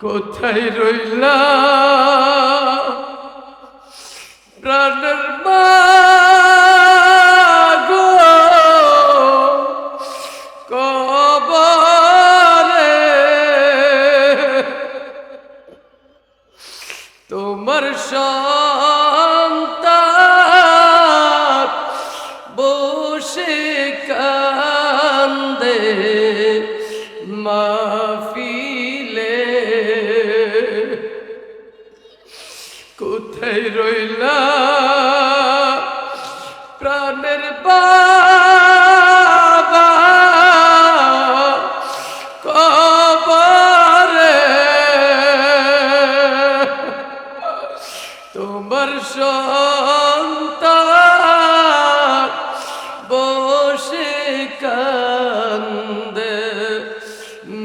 কোথায় রইলা প্রাণের মা গো, কবরে তোমার সন্তান বসে কান্দে মাহফিলে। কোথায় রইলা প্রাণের বাবা, কবরে তোমার সন্তান বসে কান্দে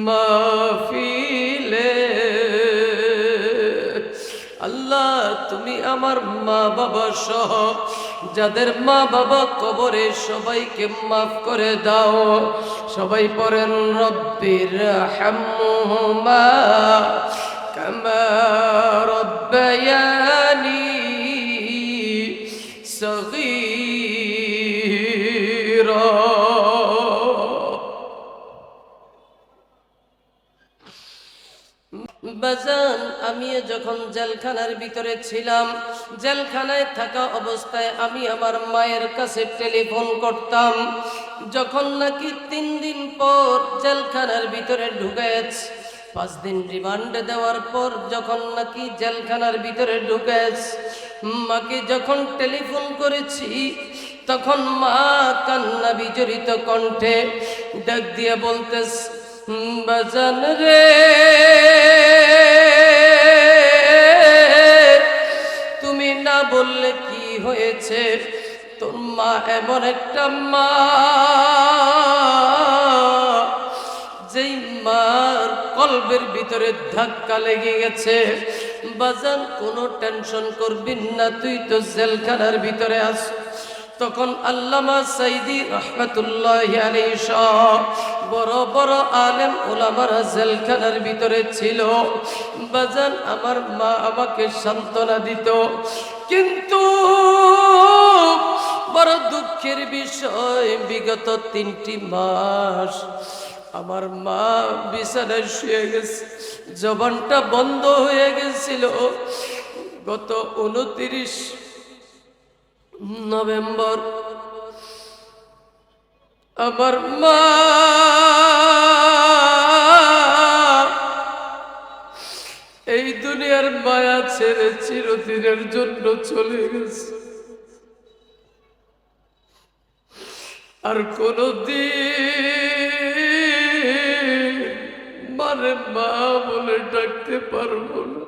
মাহফিলে। আল্লাহ, তুমি আমার মা বাবা সহ যাদের মা বাবা কবরে সবাইকে মাফ করে দাও। সবাই পড়েন রব্বির হামহুমা কামা রব্বায়ানি সগীরা। বাজান, আমিও যখন জেলখানার ভিতরে ছিলাম, জেলখানায় থাকা অবস্থায় আমি আমার মায়ের কাছে টেলিফোন করতাম। যখন নাকি 3 দিন পর জেলখানার ভিতরে ঢুকেছে, 5 দিন রিমান্ডে দেওয়ার পর যখন নাকি জেলখানার ভিতরে ঢুকেছে, মাকে যখন টেলিফোন করেছি, তখন মা কান্না বিজড়িত কণ্ঠে ডাক দিয়ে বলতেছে, বাজান রে, তুমি না বললে কি হয়েছে? তোর মা এমন একটা মা, যেই মার কলবের ভিতরে ধাক্কা লেগে গেছে। বাজান, কোনো টেনশন করবি না, তুই তো জেলখানার ভিতরে আস। তখন আল্লামা সাইদি রহমাতুল্লাহি আলাইহি সহ বড় বড় আলেম ওলামারা জেলখানার ভিতরে ছিল। বাজান, আমার মা আমাকে সান্ত্বনা দিত, কিন্তু বড় দুঃখের বিষয়, বিগত 3টি মাস আমার মা বিছানায় শুয়ে গেছে, জবানটা বন্ধ হয়ে গেছিল। গত 29 নভেম্বর আমার মা এই দুনিয়ার মায়া ছেড়ে চিরদিনের জন্য চলে গেছে। আর কোনদিন মানে মা বলে ডাকতে পারবো না।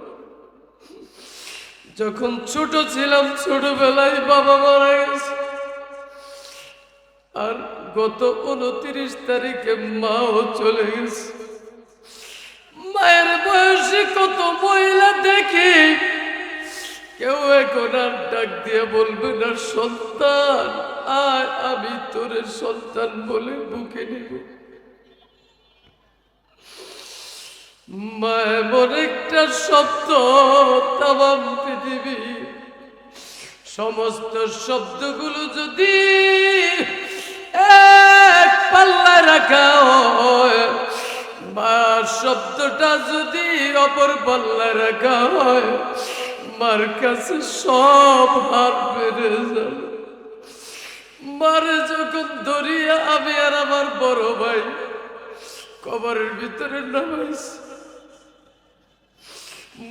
যখন ছোট ছিলাম, ছোটবেলায় বাবা মারা গেছে। আর গত 29 তারিখে মাও চলে গেছে। মায়ের বয়সে কত মহিলা দেখি, কেউ এখন আর ডাক দিয়ে বলবে না, সন্তান আয়, আমি তোর সন্তান বলে বুকে নিব। মা এমন একটা শব্দ, তামাম পৃথিবী সমস্ত শব্দগুলো যদি এক পাল্লায় রাখা হয়, মা শব্দটা যদি অপর পাল্লায় রাখা হয়, মার কাছে সব হার বেড়ে যাবে। মারে যখন ধরিয়া আমি আর আমার বড় ভাই কবরের ভিতরে নামাইছি,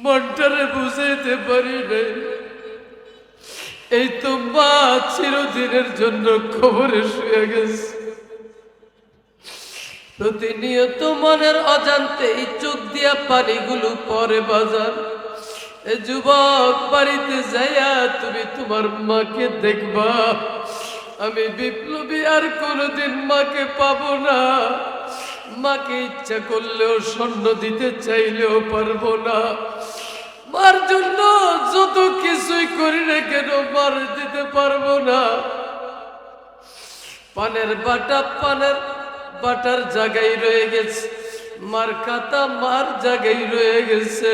মনটারে বুঝাইতে পারি নাই। এই তো মা চিরদিনের জন্য কবরে শুয়ে গেছে। প্রতিনিয়ত মনের অজান্তে এই চোখ দিয়া পানিগুলো পরে। বাজার, এ যুবক, বাড়িতে যাইয়া তুমি তোমার মাকে দেখবা। আমি বিপ্লবী আর কোনোদিন মাকে পাবো না। মাকে ইচ্ছা করলেও স্বর্ণ দিতে চাইলেও পারবো না। মার জন্য যত কিছুই করি না কেন, মার দিতে পারবো না। পানের বাটার জায়গায় রয়ে গেছে, মার খাতা মার জায়গায় রয়ে গেছে,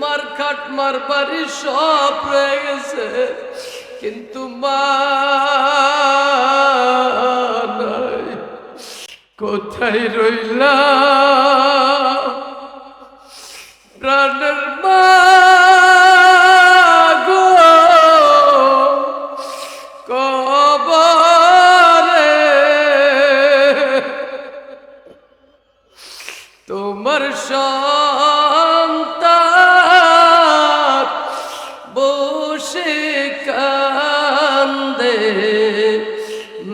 মার খাট মার বাড়ি সব রয়ে গেছে, কিন্তু মা নাই। কোথায় রইলা প্রাণের মা গো, কবরে তোমার সন্তান বসে কান্দে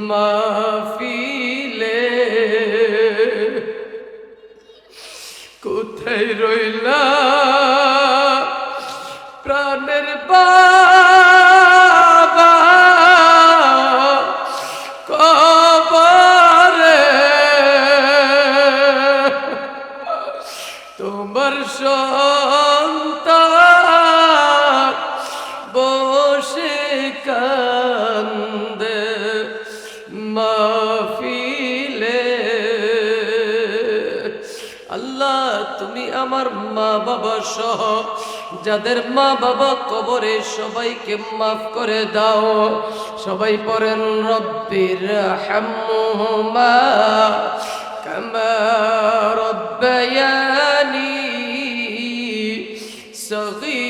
মাহফিলে। কোথায় রইলা প্রাণের বাবা, কবরে তোমার সন্তান বসে কান্দে মাহফিলে। আল্লাহ তুমি আমার মা বাবা সহ যাদের মা বাবা কবরে সবাইকে মাফ করে দাও। সবাই পড়েন রব্বির হামহুমা কামা রব্বায়ানি সগীরা।